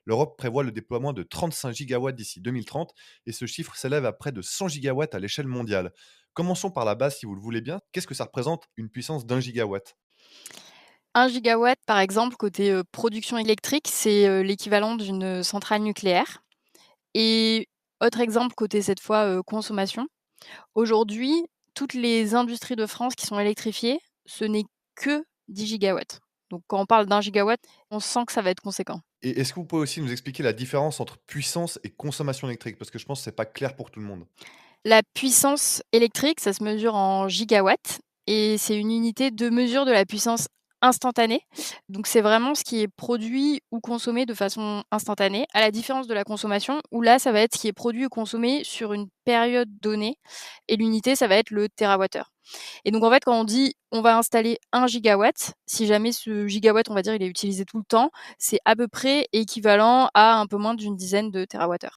L'Europe prévoit le déploiement de 35 gigawatts d'ici 2030 et ce chiffre s'élève à près de 100 gigawatts à l'échelle mondiale. Commençons par la base si vous le voulez bien. Qu'est-ce que ça représente une puissance d'un gigawatt? 1 gigawatt, par exemple, côté, production électrique, c'est, l'équivalent d'une centrale nucléaire. Et autre exemple côté cette fois, consommation. Aujourd'hui, toutes les industries de France qui sont électrifiées, ce n'est que 10 gigawatts. Donc quand on parle d'1 gigawatt, on sent que ça va être conséquent. Et est-ce que vous pouvez aussi nous expliquer la différence entre puissance et consommation électrique? Parce que je pense que c'est pas clair pour tout le monde. La puissance électrique, ça se mesure en gigawatts et c'est une unité de mesure de la puissance instantanée. Donc c'est vraiment ce qui est produit ou consommé de façon instantanée, à la différence de la consommation où là, ça va être ce qui est produit ou consommé sur une période donnée et l'unité, ça va être le térawattheure. Et donc en fait, quand on dit: «On va installer 1 gigawatt», si jamais ce gigawatt, on va dire, il est utilisé tout le temps, c'est à peu près équivalent à un peu moins d'une dizaine de térawattheures.